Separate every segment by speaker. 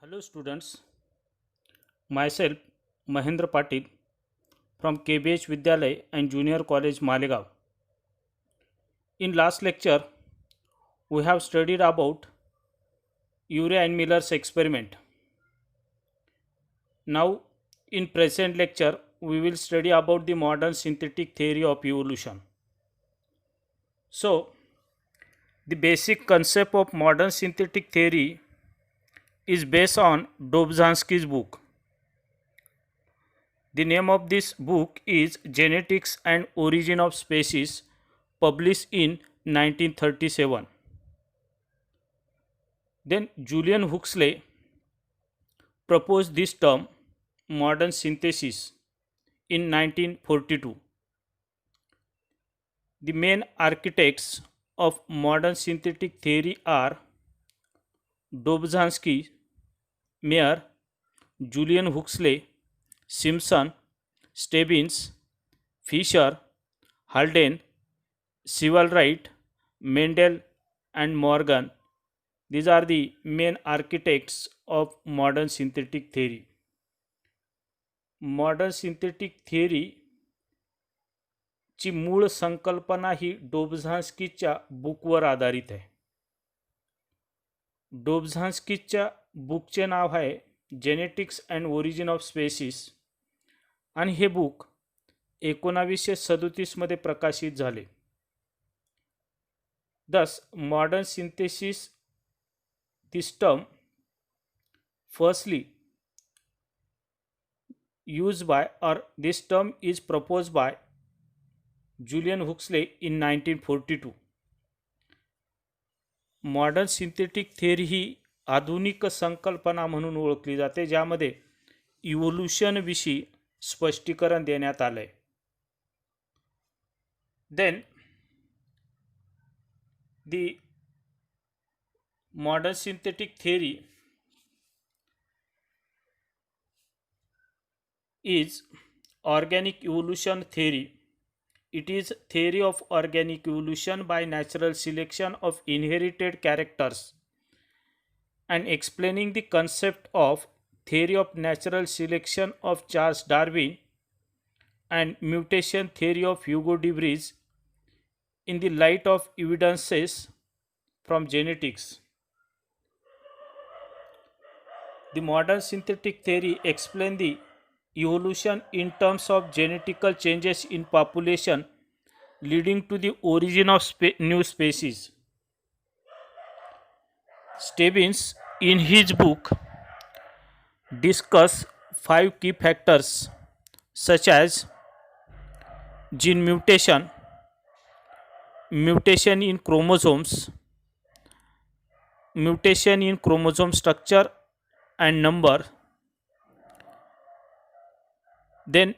Speaker 1: Hello students, myself Mahendra Patil from KBH Vidyalay and Junior College Malegaon. In last lecture, we have studied about Urey and Miller's experiment. Now, in present lecture, we will study about the modern synthetic theory of evolution. So, the basic concept of modern synthetic theory is based on Dobzhansky's book. The name of this book is Genetics and Origin of Species, published in 1937. Then Julian Huxley proposed this term modern synthesis in 1942. The main architects of modern synthetic theory are Dobzhansky, Mayer, Julian Huxley, Simpson, Stebbins, Fisher, Haldane, Sewall Wright, Mendel, and Morgan. These are the main architects of modern synthetic theory. Modern synthetic theory ची मूळ संकल्पना ही डोबझान्स्कीच्या बुकवर आधारित आहे. डोबझान्स्कीच्या बुकचे नाव आहे genetics and origin of species आणि हे बुक 1937 मध्ये प्रकाशित झाले. Thus, modern synthesis, this term, firstly used by, or this term is proposed by Julian Huxley in 1942. Modern synthetic theory ही आधुनिक संकल्पना म्हणून ओळखली जाते, ज्यामध्ये इव्होल्यूशन विषयी स्पष्टीकरण देण्यात आले. Then the modern synthetic theory is organic evolution theory. It is theory of organic evolution by natural selection of inherited characters and explaining the concept of theory of natural selection of Charles Darwin and mutation theory of Hugo de Vries in the light of evidences from genetics. The modern synthetic theory explains the evolution in terms of genetical changes in population leading to the origin of new species. Stebbins in his book discuss 5 key factors such as gene mutation, mutation in chromosomes, mutation in chromosome structure and number, then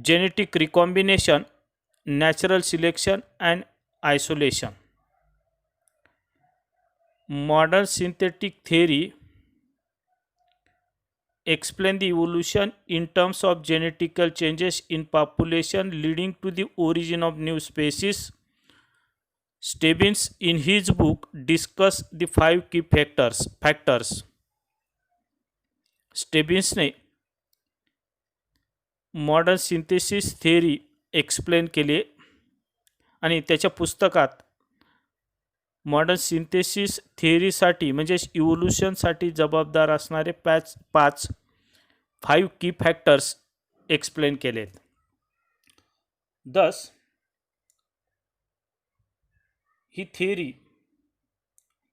Speaker 1: genetic recombination, natural selection and isolation. Modern synthetic theory explain the evolution in terms of genetical changes in population leading to the origin of new species. Stebbins in his book discuss the 5 key factors. स्टेबिन्सने modern synthesis theory explain केले आणि त्याच्या पुस्तकात modern synthesis थेअरीसाठी म्हणजेच इव्होल्यूशनसाठी जबाबदार असणारे 5 की factors explain केलेत. दस ही थेअरी,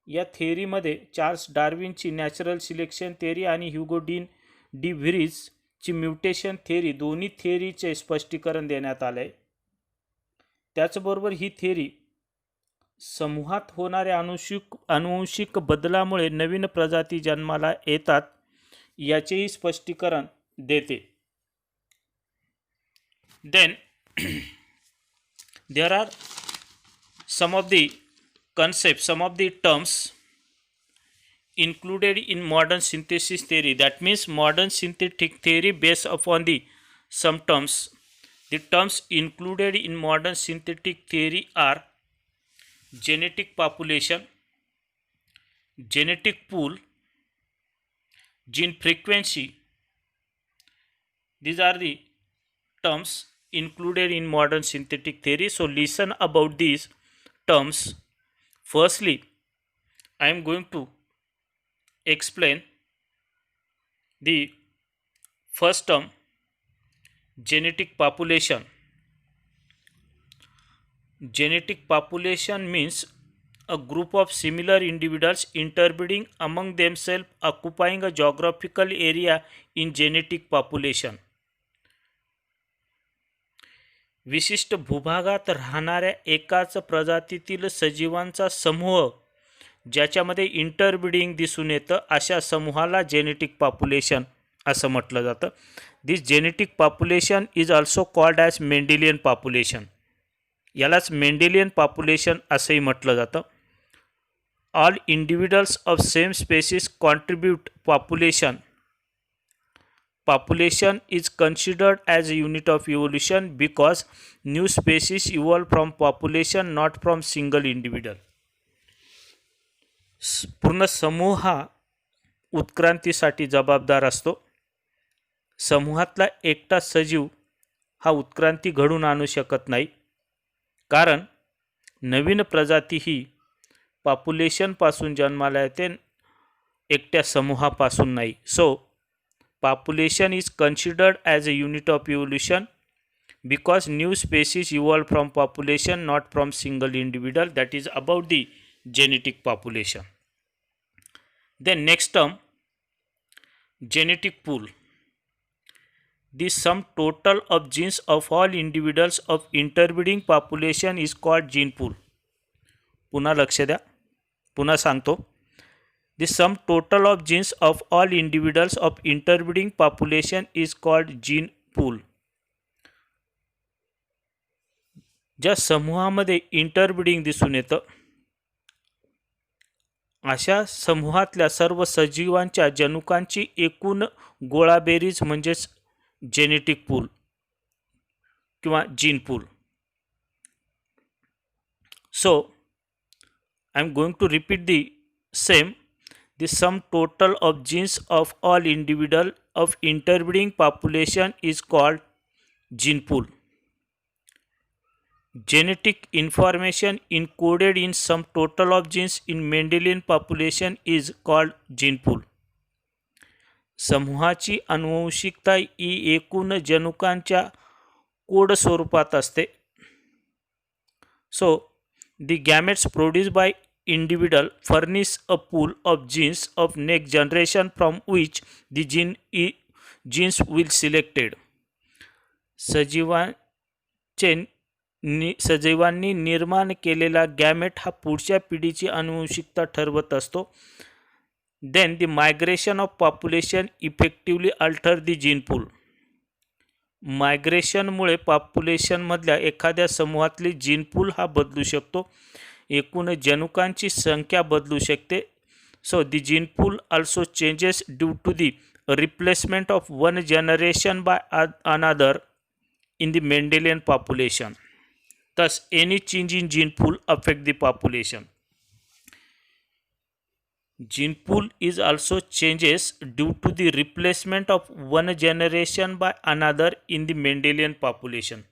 Speaker 1: या थेअरीमध्ये चार्ल्स डार्विनची नॅचरल सिलेक्शन थेअरी आणि ह्युगो डी व्हिरीजची म्युटेशन थेअरी दोन्ही थेअरीचे स्पष्टीकरण देण्यात आले. त्याचबरोबर ही थेअरी समूहात होणाऱ्या अनुवंशिक बदलामुळे नवीन प्रजाती जन्माला येतात याचेही स्पष्टीकरण देते. Then there are some of the concepts, some of the terms included in modern synthesis theory. That means modern synthetic theory based upon the some terms. The terms included in modern synthetic theory are genetic population, genetic pool, gene frequency. These are the terms included in modern synthetic theory. So listen about these terms. Firstly, I am going to explain the first term, genetic population. Genetic population means a group of similar individuals interbreeding among themselves, occupying a geographical area in genetic population. विशिष्ट भूभागात राहणाऱ्या एकाच प्रजातीतील सजीवांचा समूह ज्याच्यामध्ये interbreeding दिसून येतं अशा समूहाला जेनेटिक पॉप्युलेशन असं म्हटलं जातं. This genetic population is also called as Mendelian population. यालाच मेंडेलियन पॉप्युलेशन असंही म्हटलं जातं. All individuals of same species contribute population. Population is considered as a unit of evolution because new species evolve from population, not from single individual. पूर्ण समूह हा उत्क्रांतीसाठी जबाबदार असतो. समूहातला एकटा सजीव हा उत्क्रांती घडून आणू शकत नाही, कारण नवीन प्रजाती ही पॉप्युलेशनपासून जन्माला येते, एकट्या समूहापासून नाही. So population is considered as a unit of evolution because new species evolve from population, not from single individual. That is about the genetic population. Then next term, genetic pool. The sum total of genes of all individuals of interbreeding population is called gene pool. पुन्हा लक्ष द्या, पुन्हा सांगतो. The sum total of genes of all individuals of interbreeding population is called gene pool. ज्या समूहामध्ये interbreeding दिसून येतं अशा समूहातल्या सर्व सजीवांच्या जनुकांची एकूण गोळाबेरीज म्हणजेच जेनेटिक पूल किंवा gene pool. So I am going to repeat the same. The sum total of genes of all individual of interbreeding population is called gene pool. Genetic information encoded in sum total of genes in Mendelian population is called gene pool. समूहाची अनुवंशिकता ही एकूण जनुकांच्या code स्वरूपात असते. So the gametes produced by individual furnish a pool of genes of next generation from which the genes will selected. सजीवांनी निर्माण केलेला gamete हा पुढच्या पिढीची अनुवंशिकता ठरवत असतो. Then the migration of population effectively alter the gene pool. मायग्रेशनमुळे पॉप्युलेशनमधल्या एखाद्या समूहातली gene पूल हा बदलू शकतो, एकूण जनुकांची संख्या बदलू शकते. So the gene pool also changes due to the replacement of one generation by another in the Mendelian population. Thus any change in gene pool affect the population. Gene pool is also changes due to the replacement of one generation by another in the Mendelian population.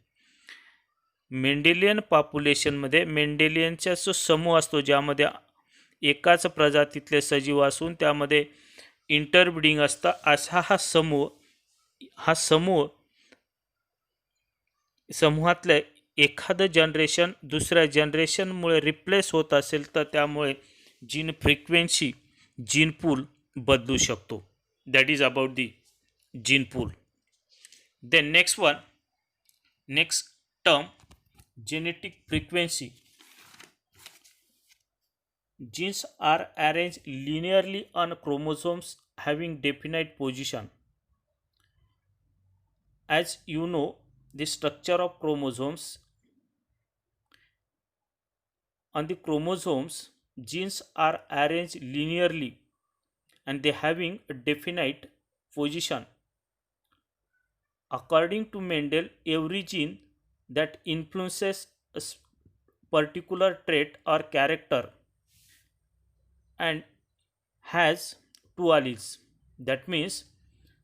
Speaker 1: Mendelian पॉप्युलेशनमध्ये मेंडेलियनचा जो समूह असतो ज्यामध्ये एकाच प्रजातीतले सजीव असून त्यामध्ये interbreeding असतं, असा हा समूहातलं एखादं जनरेशन दुसऱ्या जनरेशनमुळे रिप्लेस होत असेल तर त्यामुळे जीन फ्रिक्वेन्सी जीन पूल बदलू शकतो. That is about the gene pool. Then next term, genetic frequency. Genes are arranged linearly on chromosomes having definite position. As you know, the structure of chromosomes. On the chromosomes, genes are arranged linearly and they having a definite position. According to Mendel, every gene that influences a particular trait or character and has two alleles. That means,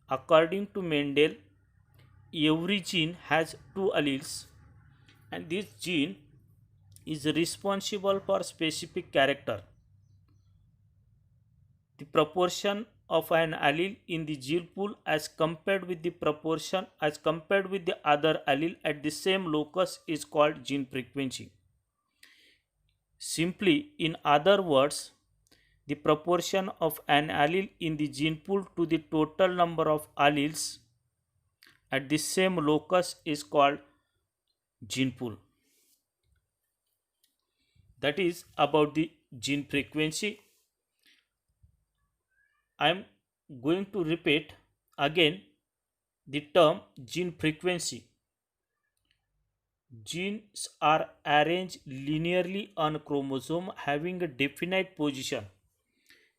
Speaker 1: according to Mendel, every gene has two alleles, and this gene is responsible for specific character. The proportion of an allele in the gene pool as compared with the other allele at the same locus is called gene frequency. Simply, in other words, the proportion of an allele in the gene pool to the total number of alleles at the same locus is called gene pool. That is about the gene frequency. I am going to repeat again the term gene frequency. Genes are arranged linearly on chromosome having a definite position.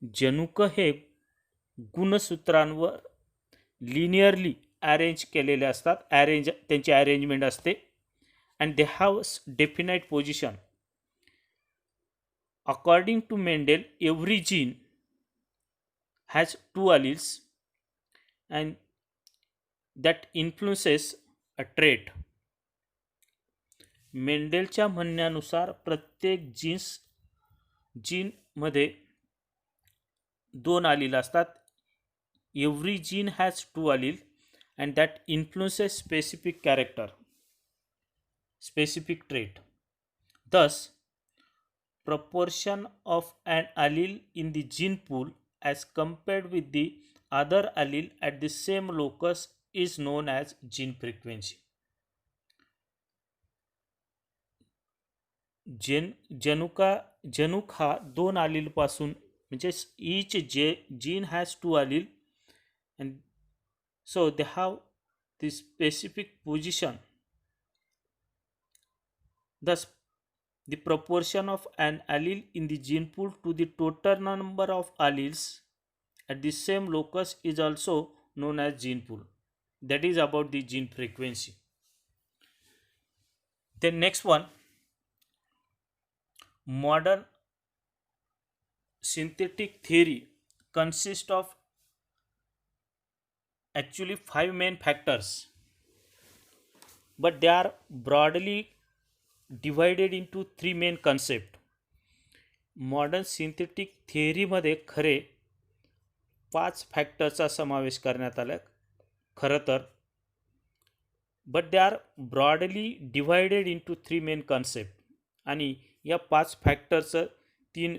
Speaker 1: जनुक हे गुणसूत्रांवर linearly arrange केलेले असतात. त्यांची arrangement असते and they have definite position. According to Mendel, every gene has two alleles and that influences a trait. मेंडेलच्या म्हणण्यानुसार प्रत्येक जीनमध्ये दोन allele असतात. Every gene has two allele and that influences specific character, specific trait. Thus, proportion of an allele in the gene pool as compared with the other allele at the same locus is known as gene frequency. जनुक हा दोन allele पासून, म्हणजे each gene has two allele and so they have this specific position. Thus, the proportion of an allele in the gene pool to the total number of alleles at the same locus is also known as gene pool. That is about the gene frequency. Then next one, modern synthetic theory consists of actually 5 main factors, but they are broadly divided into 3 main concepts. Modern synthetic थिअरीमध्ये खरे 5 फॅक्टरचा समावेश करण्यात आला खरं तर, but they are broadly divided into 3 main concept. आणि या 5 फॅक्टरचं 3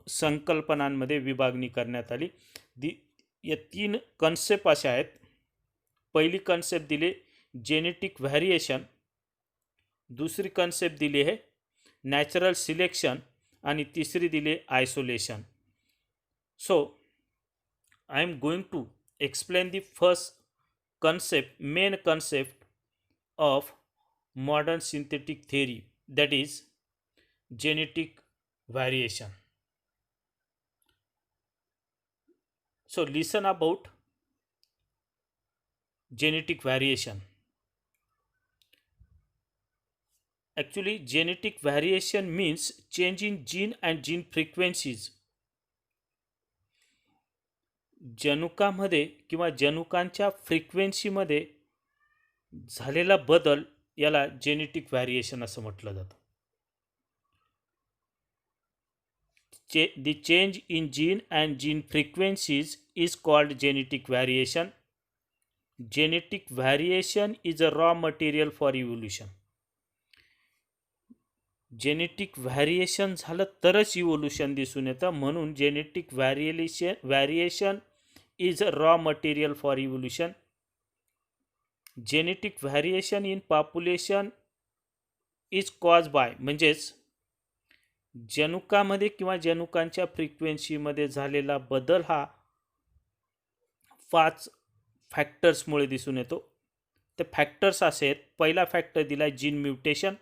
Speaker 1: संकल्पनांमध्ये विभागणी करण्यात आली. या 3 कन्सेप्ट अशा आहेत. पहिली कन्सेप्ट दिली जेनेटिक व्हॅरिएशन, दुसरी कन्सेप्ट दिली आहे नॅचरल सिलेक्शन आणि तिसरी दिली isolation. So I am going to explain the first concept, main concept of modern synthetic theory, that is genetic variation. So listen about genetic variation. Actually, genetic variation means change in gene and gene frequencies. जनुकामध्ये किंवा जनुकांच्या फ्रिक्वेन्सीमध्ये झालेला बदल याला genetic variation असं म्हटलं जातं. The change in gene and gene frequencies is called genetic variation. Genetic variation is a raw material for evolution. Genetic variation झालं तरच इव्होल्युशन दिसून येतं, म्हणून genetic variation is a raw material for evolution. Genetic variation in population is caused by, म्हणजेच जनुकामध्ये किंवा जनुकांच्या फ्रिक्वेन्सीमध्ये झालेला बदल हा 5 फॅक्टर्समुळे दिसून येतो. ते फॅक्टर्स असे आहेत. पहिला फॅक्टर दिला gene mutation,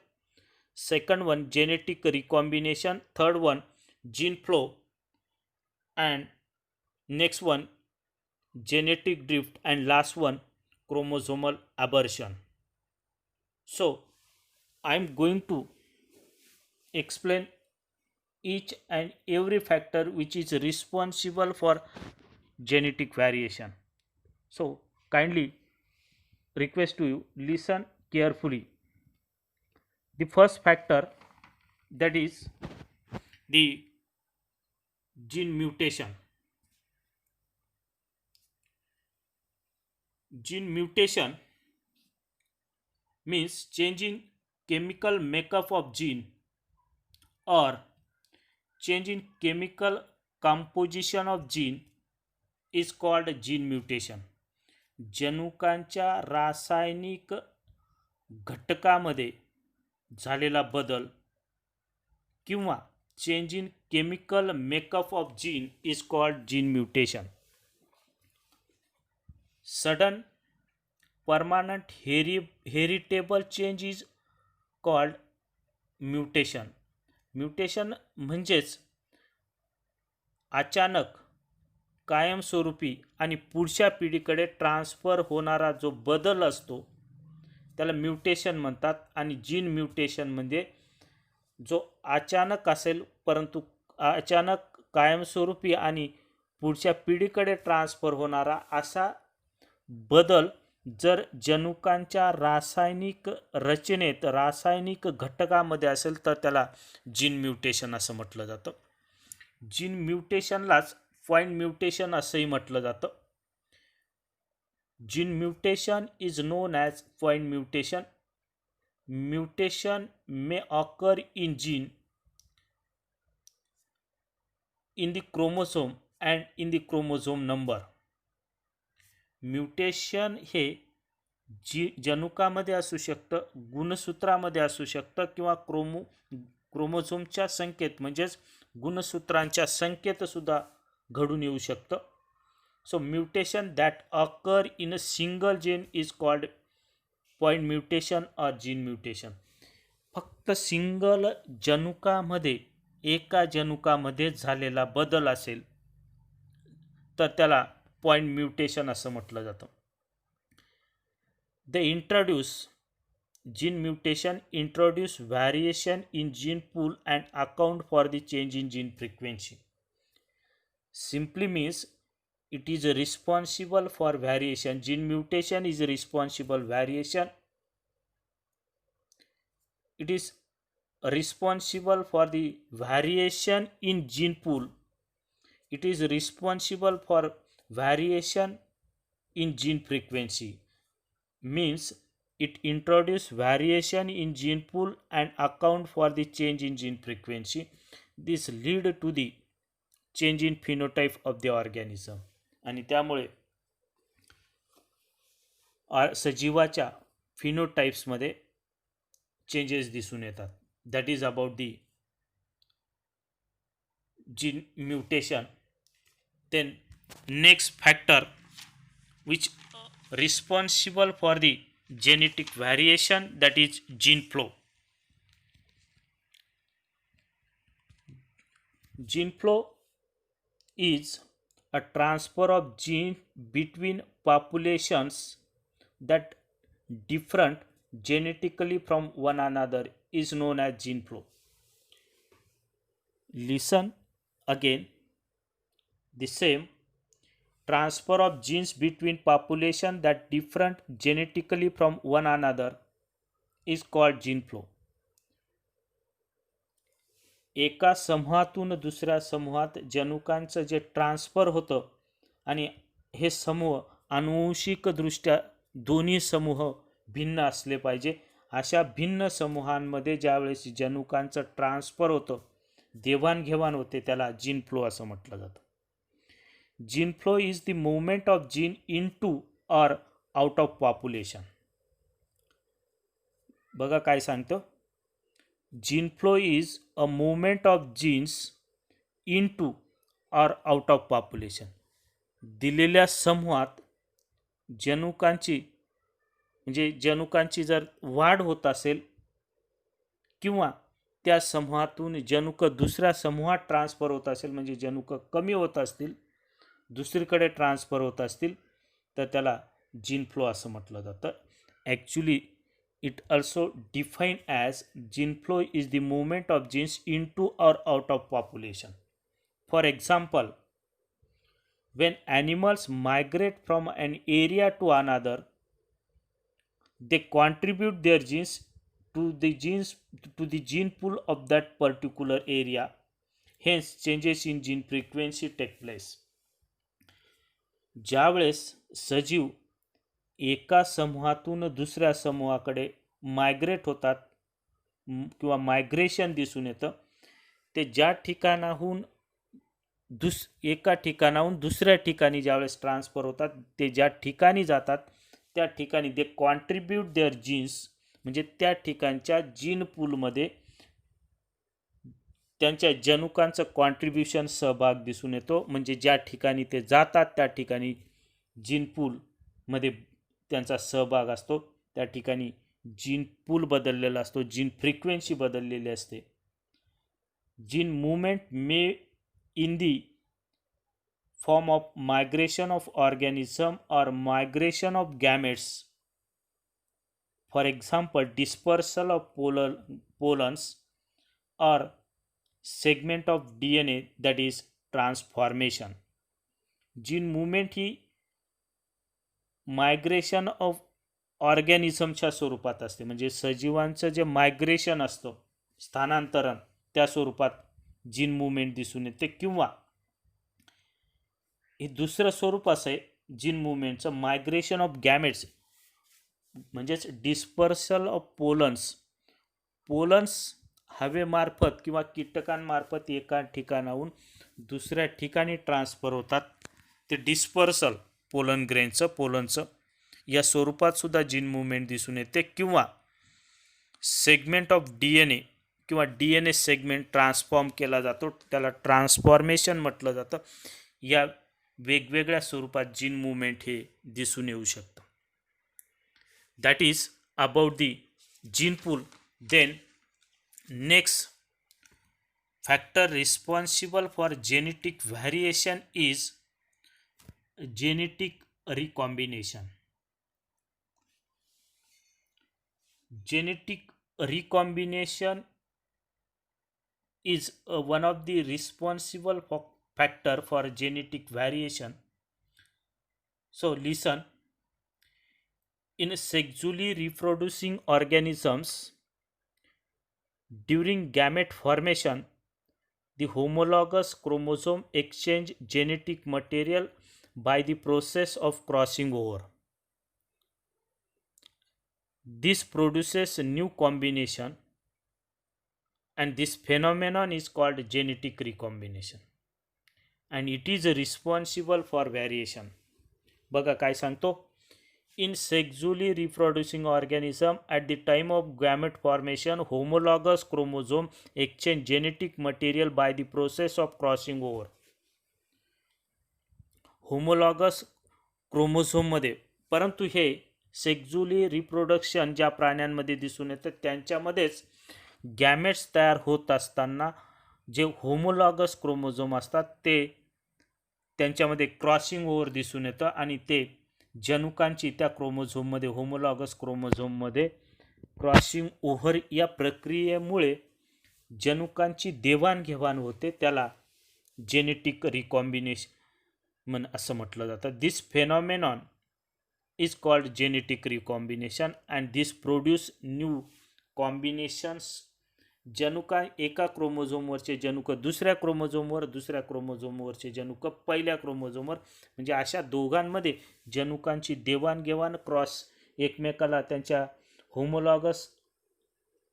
Speaker 1: second one genetic recombination, third one gene flow, and next one genetic drift, and last one chromosomal aberration. So I am going to explain each and every factor which is responsible for genetic variation. So kindly request to you, listen carefully. The first factor, that is the gene mutation. Gene mutation means changing chemical makeup of gene or changing chemical composition of gene is called gene mutation. जनुकांच्या रासायनिक घटकामध्ये झालेला बदल किंवा change in chemical makeup of gene is called gene mutation. Sudden permanent heritable change is called mutation. Mutation म्हणजेच अचानक, कायमस्वरूपी आणि पुढच्या पिढीकडे ट्रान्सफर होणारा जो बदल असतो त्याला म्युटेशन म्हणतात. आणि जीन म्युटेशन म्हणजे जो अचानक असेल परंतु अचानक, कायमस्वरूपी आणि पुढच्या पिढीकडे ट्रान्सफर होणारा असा बदल जर जनुकांच्या रासायनिक रचनेत, रासायनिक घटकामध्ये असेल तर त्याला जीन म्युटेशन असं म्हटलं जातं. जीन म्युटेशनलाच पॉइंट म्युटेशन असंही म्हटलं जातं. Gene mutation is non as point mutation. Mutation may occur in gene in the chromosome and in the chromosome number. Mutation हे जनुकामध्ये असू शकतं, गुणसूत्रामध्ये असू शकतं किंवा क्रोमोझोमच्या संख्येत म्हणजेच गुणसूत्रांच्या संख्येत सुद्धा घडून येऊ शकतं. So mutation that occur in a single gene is called point mutation or gene mutation. फक्त सिंगल जनुकामध्ये, एका जनुकामध्ये झालेला बदल असेल तर त्याला पॉइंट म्युटेशन असं म्हटलं जातं. Gene mutation introduce variation in gene pool and account for the change in gene frequency. Simply means it is responsible for variation. Gene mutation is responsible variation. It is responsible for the variation in gene pool. It is responsible for variation in gene frequency. Means it introduce variation in gene pool and account for the change in gene frequency. This lead to the change in phenotype of the organism. आणि त्यामुळे सजीवाच्या फिनोटाइप्समध्ये changes दिसून येतात. That is about the gene mutation. Then next factor which responsible for the genetic variation, that is gene flow. Gene flow is a transfer of gene between populations that different genetically from one another is known as gene flow. Listen again, the same transfer of genes between population that different genetically from one another is called gene flow. एका समूहातून दुसऱ्या समूहात जनुकांचं जे transfer होतं आणि हे समूह आनुवंशिकदृष्ट्या दोन्ही समूह भिन्न असले पाहिजे, अशा भिन्न समूहांमध्ये ज्यावेळेस जनुकांचं ट्रान्सफर होतं, देवाणघेवाण होते, त्याला जीन फ्लो असं म्हटलं जातं. Gene flow is the movement of gene into or out of population. बघा काय सांगतो, gene flow is a movement of genes into or out of population. दिलेल्या समूहात जनुकांची म्हणजे जनुकांची जर वाढ होत असेल किंवा त्या समूहातून जनुक दुसऱ्या समूहात ट्रान्सफर होत असेल, म्हणजे जनुक कमी होत असतील, दुसरीकडे ट्रान्सफर होत असतील, तर त्याला जीन फ्लो असं म्हटलं जातं. Actually it also define as gene flow is the movement of genes into or out of population. For example, when animals migrate from an area to another, they contribute their genes to the gene pool of that particular area. Hence changes in gene frequency take place. ज्यावेळेस सजीव एका समूहातून दुसऱ्या समूहाकडे migrate होतात किंवा migration दिसून येतं, ते ज्या ठिकाणाहून एका ठिकाणाहून दुसऱ्या ठिकाणी ज्यावेळेस ट्रान्सफर होतात, ते ज्या ठिकाणी जातात त्या ठिकाणी दे कॉन्ट्रीब्यूट देअर जीन्स, म्हणजे त्या ठिकाणच्या जीन पूलमध्ये त्यांच्या जनुकांचं कॉन्ट्रीब्युशन सहभाग दिसून येतो. म्हणजे ज्या ठिकाणी ते जातात त्या ठिकाणी जीन पूलमध्ये त्यांचा सहभाग असतो, त्या ठिकाणी जीन पूल बदललेला असतो, जीन फ्रिक्वेन्सी बदललेली असते. Gene movement may in the form of migration of organism or migration of gametes. For example, dispersal of pollens or segment of DNA, that is transformation. Gene movement ही migration of ऑर्गॅनिझमच्या स्वरूपात असते. म्हणजे सजीवांचं जे migration असतं, स्थानांतरण, त्या स्वरूपात जीन मूवमेंट दिसून येते. किंवा हे दुसरं स्वरूप असं आहे जीन मूवमेंटचं, मायग्रेशन ऑफ गॅमेट्स, म्हणजेच डिस्पर्सल ऑफ पोलन्स हवेमार्फत किंवा कीटकांमार्फत एका ठिकाणाहून दुसऱ्या ठिकाणी ट्रान्सफर होतात. ते डिस्पर्सल पोलनचं या स्वरूपात सुद्धा जीन मूवमेंट दिसून येते. किंवा सेगमेंट ऑफ DNA किंवा DNA सेगमेंट ट्रान्सफॉर्म केला जातो, त्याला ट्रान्सफॉर्मेशन म्हटलं जातं. या वेगवेगळ्या स्वरूपात जीन मूवमेंट हे दिसून येऊ शकतं. That is about the gene pool. Then next factor responsible for genetic variation is genetic recombination. Genetic recombination is one of the responsible factor for genetic variation. So listen, in sexually reproducing organisms, during gamete formation, the homologous chromosome exchange genetic material by the process of crossing over. This produces a new combination, and this phenomenon is called genetic recombination, and it is responsible for variation. बघा काय सांगतो, in sexually reproducing organism at the time of gamete formation, homologous chromosome exchange genetic material by the process of crossing over. Homologous क्रोमोझोममध्ये, परंतु हे सेक्झुअली reproduction ज्या प्राण्यांमध्ये दिसून येतं त्यांच्यामध्येच गॅमेट्स तयार होत असताना जे होमोलॉगस क्रोमोझोम असतात ते त्यांच्यामध्ये क्रॉसिंग ओव्हर दिसून येतं आणि ते जनुकांची त्या क्रोमोझोममध्ये, होमोलॉगस क्रोमोझोममध्ये क्रॉसिंग ओव्हर या प्रक्रियेमुळे जनुकांची देवाणघेवाण होते. त्याला जेनेटिक रिकॉम्बिनेशन असं म्हटलं जातं. This phenomenon is called genetic recombination, and this produce new combinations. जनुका एका क्रोमोझोमवरचे जनुक दुसऱ्या क्रोमोझोमवरचे जनुक पहिल्या क्रोमोझोमवर, म्हणजे अशा दोघांमध्ये जनुकांची देवाणघेवाण, क्रॉस, एकमेकाला त्यांच्या होमोलॉगस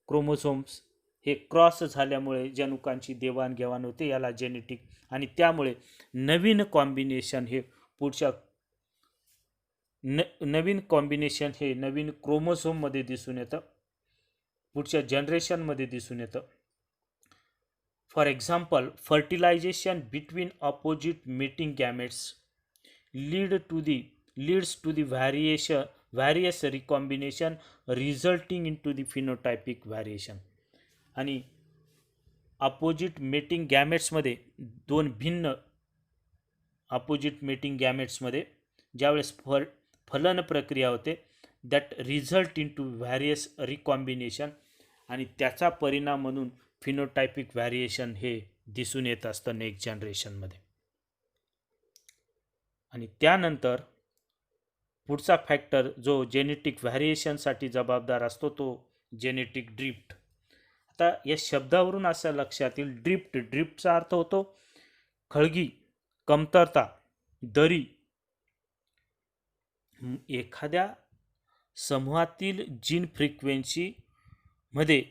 Speaker 1: क्रोमोझोम्स हे क्रॉस झाल्यामुळे जनुकांची देवाणघेवाण होते, याला जेनेटिक. आणि त्यामुळे नवीन कॉम्बिनेशन हे पुढच्या नवीन कॉम्बिनेशन हे नवीन क्रोमोझोममध्ये दिसून येतं, पुढच्या जनरेशनमध्ये दिसून येतं. For example, fertilisation between opposite mating gametes leads to the various recombination resulting in to the phenotypic variation. आणि अपोजिट मेटिंग गॅमेट्समध्ये, दोन भिन्न अपोजिट मेटिंग गॅमेट्समध्ये ज्यावेळेस फलन प्रक्रिया होते, that result in to various recombination, आणि त्याचा परिणाम म्हणून फिनोटायपिक व्हॅरिएशन हे दिसून येत असतं नेक्स्ट जनरेशनमध्ये. आणि त्यानंतर पुढचा फॅक्टर जो जेनेटिक व्हॅरिएशनसाठी जबाबदार असतो तो जेनेटिक ड्रिफ्ट. आता या शब्दावरून असं लक्षात येईल, ड्रिफ्टचा अर्थ होतो खळगी, कमतरता, दरी. एखाद्या समूहातील जीन फ्रिक्वेन्सी मध्ये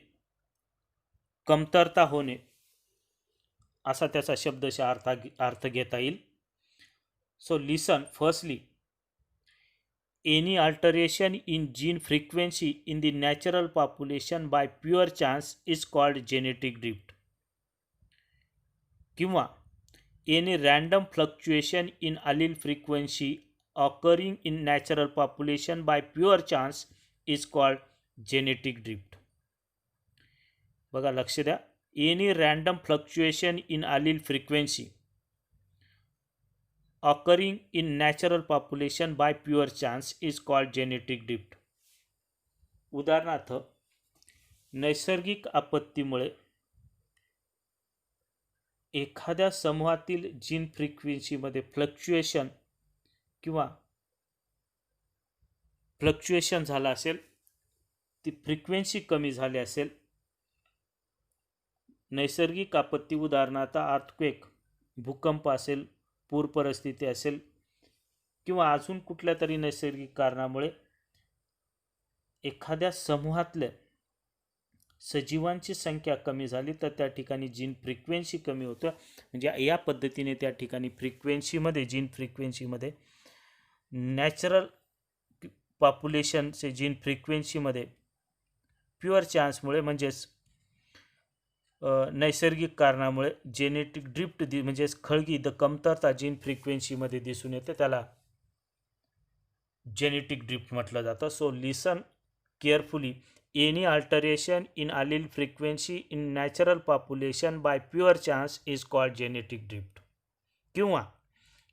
Speaker 1: कमतरता होणे असा त्याचा शब्दशः अर्थ घेता येईल. So listen, firstly, any alteration in gene frequency in the natural population by pure chance is called genetic drift. किंवा any random fluctuation in allele frequency occurring in natural population by pure chance is called genetic drift. बघा, लक्ष द्या, any random fluctuation in allele frequency occurring in natural population by pure chance is called genetic drift. उदाहरणार्थ, नैसर्गिक आपत्तीमुळे एखाद्या समूहातील gene फ्रिक्वेन्सीमध्ये fluctuation झाला असेल, ती फ्रिक्वेन्सी कमी झाली असेल. नैसर्गिक आपत्ती उदाहरणार्थ अर्थक्वेक, भूकंप असेल, पूर परिस्थिती असेल किंवा अजून कुठल्या तरी नैसर्गिक कारणामुळे एखाद्या समूहातल्या सजीवांची संख्या कमी झाली तर त्या ठिकाणी जीन फ्रिक्वेन्सी कमी होतं. म्हणजे या पद्धतीने त्या ठिकाणी जीन फ्रिक्वेन्सीमध्ये नॅचरल पॉप्युलेशनचे जीन फ्रिक्वेन्सीमध्ये प्युअर चान्समुळे म्हणजेच नैसर्गिक कारणामुळे जेनेटिक ड्रिफ्ट म्हणजेच खळगी, कमतरता जीन फ्रिक्वेन्सीमध्ये दिसून येते, त्याला जेनेटिक ड्रिफ्ट म्हटलं जातं. So listen carefully, any alteration in allele frequency in natural population by pure chance is called genetic drift. किंवा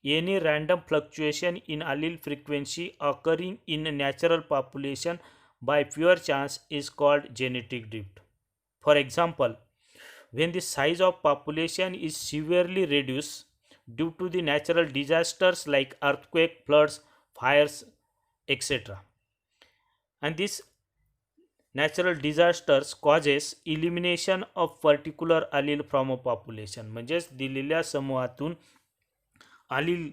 Speaker 1: any random fluctuation in allele frequency occurring in natural population by pure chance is called genetic drift. For example, when the size of population is severely reduced due to the natural disasters like earthquake, floods, fires, etc. And this natural disasters causes elimination of particular allele from a population. म्हणजेच दिलेल्या समूहातून allele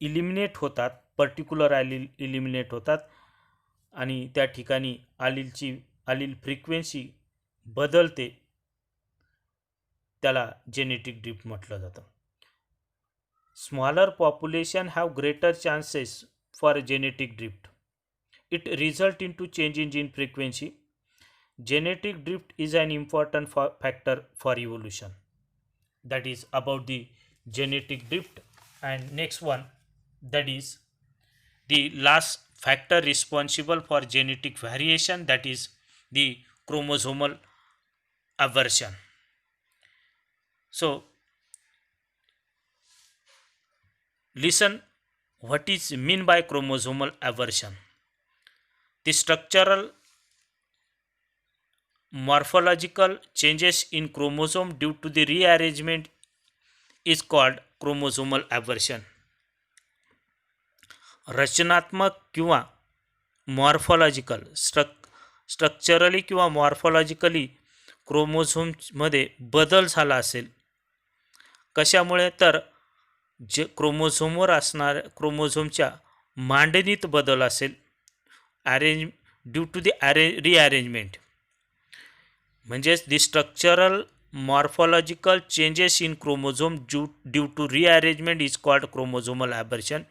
Speaker 1: eliminate होतात, particular allele eliminate होतात आणि त्या ठिकाणी allele frequency बदलते, त्याला genetic drift म्हटलं जातं. Smaller population have greater chances for genetic drift. It result in to change in gene frequency. Genetic drift is an important factor for evolution. That is about the genetic drift. And next one, that is the last factor responsible for genetic variation, that is the chromosomal aberration. So, listen, what is mean by chromosomal aversion? The structural morphological changes in chromosome due to the rearrangement is called chromosomal aversion. रचनात्मक किंवा morphological, structurally किंवा मॉर्फॉलॉजिकली क्रोमोझोममध्ये बदल झाला असेल, कशामुळे तर जे क्रोमोझोमवर असणाऱ्या क्रोमोझोमच्या मांडणीत बदल असेल, ड्यू टू दी रिअरेंजमेंट. म्हणजेच the structural morphological changes in chromosome due to rearrangement is called chromosomal aberration.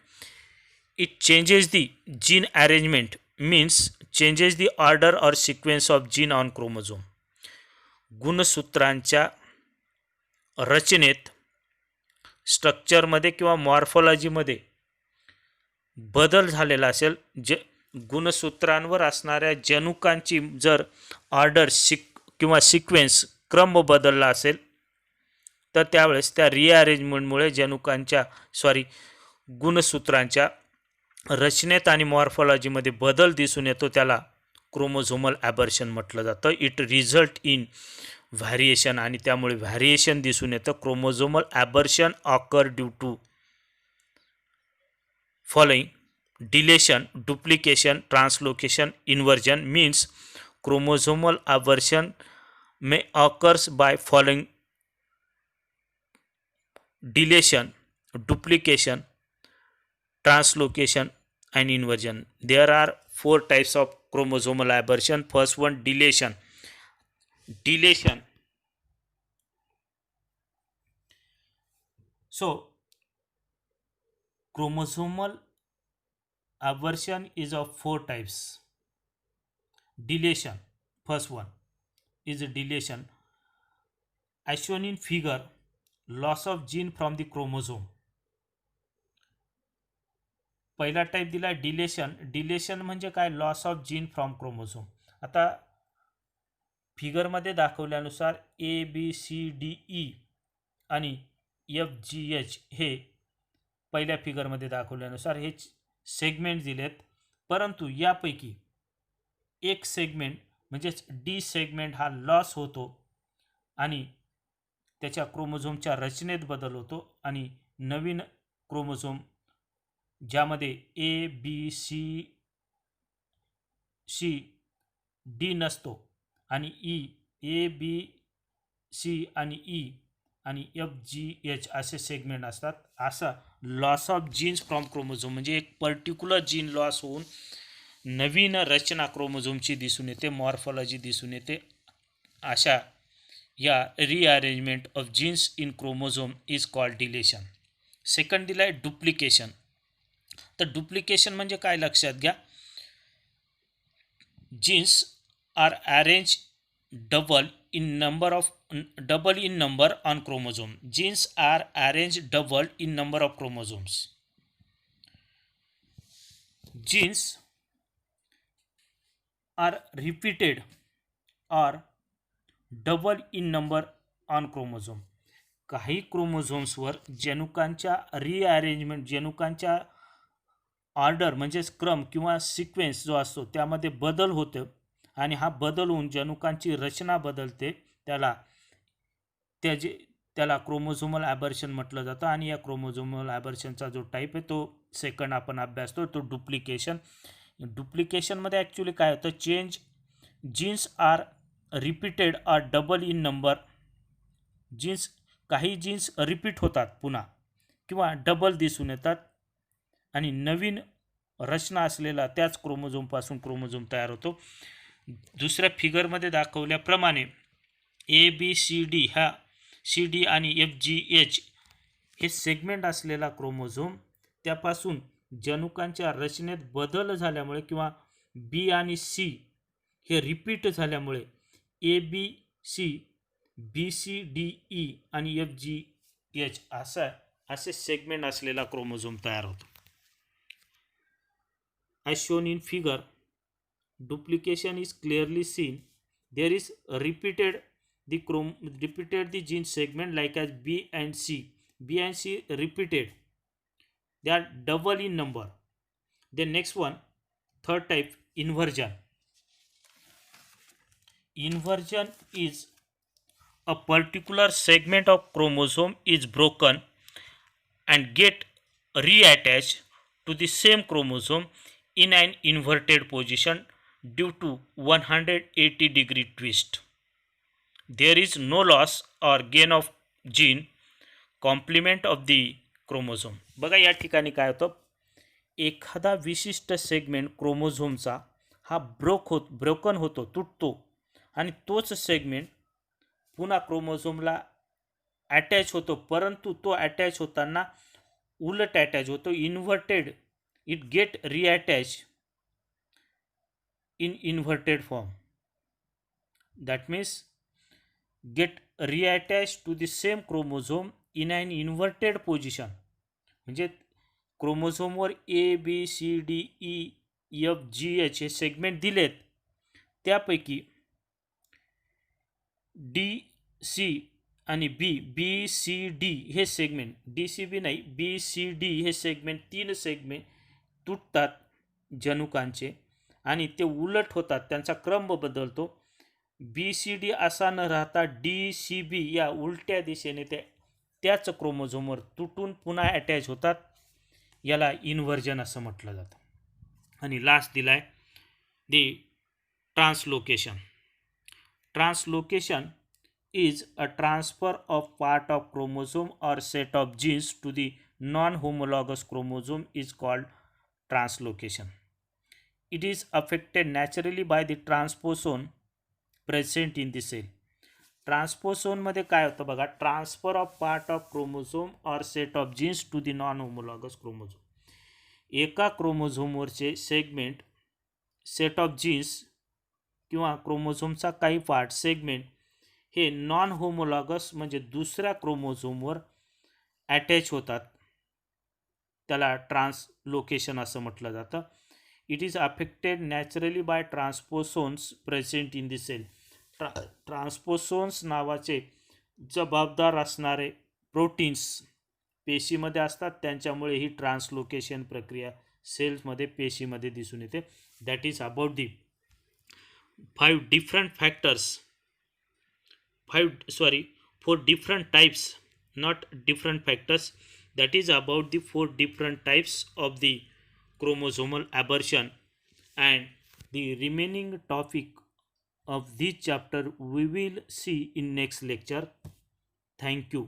Speaker 1: It changes the gene arrangement, means changes the order or sequence of gene on chromosome. गुणसूत्रांच्या रचनेत, स्ट्रक्चरमध्ये किंवा मॉर्फॉलॉजीमध्ये बदल झालेला असेल, जे गुणसूत्रांवर असणाऱ्या जनुकांची जर ऑर्डर किंवा सिक्वेन्स क्रम बदलला असेल तर त्यावेळेस त्या रिअरेंजमेंटमुळे गुणसूत्रांच्या रचनेत आणि मॉर्फॉलॉजीमध्ये बदल दिसून येतो, त्याला क्रोमोझोमल ॲबर्शन म्हटलं जातं. इट रिझल्ट इन व्हॅरिएशन, आणि त्यामुळे व्हॅरिएशन दिसून येतं. Chromosomal aberration occur due to following: deletion, duplication, translocation, inversion means chromosomal aberration may occurs by following: deletion, duplication, translocation, and inversion. There are four types of chromosomal aberration. First one, deletion. Deletion. So chromosomal aberration is of four types. Deletion, first one is a deletion as shown in figure, loss of gene from the chromosome. पहिला type दिला deletion. Deletion म्हणजे काय? Loss of gene from chromosome. आता फिगरमध्ये दाखवल्यानुसार A B C D E आणि F G H हे पहिल्या फिगरमध्ये दाखवल्यानुसार हे सेगमेंट दिलेत, परंतु यापैकी एक सेगमेंट म्हणजेच डी सेगमेंट हा लॉस होतो आणि त्याच्या क्रोमोझोमच्या रचनेत बदल होतो आणि नवीन क्रोमोझोम ज्यामध्ये A B C C D नसतो आणि ई ए बी सी आणि ई आणि एफ जी एच असे सेगमेंट असतात. असा loss of genes from chromosome म्हणजे एक पर्टिक्युलर जीन लॉस होऊन नवीन रचना क्रोमोझोमची दिसून येते, मॉर्फॉलॉजी दिसून येते. अशा या rearrangement of genes in chromosome is called deletion. Second दिला आहे डुप्लिकेशन. तर डुप्लिकेशन म्हणजे काय लक्षात घ्या, genes are arrange double in number on chromosome. Genes are arranged double in number of chromosomes. Genes are repeated or double in number on chromosome. काही क्रोमोझोम्सवर जनुकांच्या rearrangement, जनुकांच्या order म्हणजेच क्रम किंवा सिक्वेन्स जो असतो त्यामध्ये बदल होतो आणि हा बदल होऊन जनुकांची रचना बदलते, त्याला क्रोमोझोमल ॲबर्शन म्हटलं जातं. आणि या क्रोमोझोमल ॲबर्शनचा जो टाईप आहे तो सेकंड आपण अभ्यासतो, तो डुप्लिकेशन. डुप्लिकेशनमध्ये ॲक्च्युली काय होतं, change genes are repeated or double in number. Genes, काही जीन्स रिपीट होतात पुन्हा किंवा डबल दिसून येतात आणि नवीन रचना असलेला त्याच क्रोमोझोमपासून क्रोमोझोम तयार होतो. दुसऱ्या फिगरमध्ये दाखवल्याप्रमाणे ए बी सी डी हा सी डी आणि एफ जी एच हे सेगमेंट असलेला क्रोमोझोम, त्यापासून जनुकांच्या रचनेत बदल झाल्यामुळे किंवा बी आणि सी हे रिपीट झाल्यामुळे A B C, B C D E आणि एफ जी एच असे सेगमेंट असलेला क्रोमोझोम तयार होतो. As shown in figure, duplication is clearly seen. There is repeated the gene segment like as B and C. B and C repeated. They are double in number. Then next one, third type, inversion. Inversion is a particular segment of chromosome is broken and get reattached to the same chromosome in an inverted position due to 180-degree twist. There is no loss or gain of gene complement of the chromosome. बघा या ठिकाणी काय होतं, एखादा विशिष्ट segment क्रोमोझोमचा हा broken होतो, तुटतो आणि तोच सेगमेंट पुन्हा क्रोमोझोमला अटॅच होतो, परंतु तो अटॅच होताना उलट अटॅच होतो, inverted. It get reattach in inverted form. That means get reattached to the same chromosome in an inverted position. म्हणजे क्रोमोझोमवर A B C D E F G H हे सेगमेंट दिलेत, त्यापैकी डी सी आणि B C D हे segment, D C B नाही, B C D हे segment, तीन सेगमेंट तुटतात जनुकांचे आणि ते उलट होतात, त्यांचा क्रम बदलतो. बी सी डी असा न राहता डी सी बी या उलट्या दिशेने त्याच क्रोमोझोमवर तुटून पुन्हा अटॅच होतात. याला इन्व्हर्जन असं म्हटलं जातं. आणि लास्ट दिलाय दी translocation. Translocation is a transfer of part of chromosome or set of genes to the non-homologous chromosome is called translocation. It is affected naturally by the transposon present in the cell. Transposon मध्ये काय होतं बघा, transfer of part of chromosome or set of genes to the non homologous chromosome. एका क्रोमोझोमवरचे segment, set of genes किंवा क्रोमोझोमचा काही part segment हे नॉन होमोलॉगस म्हणजे दुसऱ्या क्रोमोझोमवर अटॅच होतात, त्याला ट्रान्सलोकेशन असं म्हटलं जातं. It is affected naturally by transposons present in the cell. Transposons नावाचे जबाबदार असणारे प्रोटीन्स पेशीमध्ये असतात, त्यांच्यामुळे ही ट्रान्सलोकेशन प्रक्रिया सेल्समध्ये, पेशीमध्ये दिसून येते. That is about the 4 different types, not different factors. That is about the 4 different types of the chromosomal aberration, and the remaining topic of this chapter we will see in next lecture. Thank you.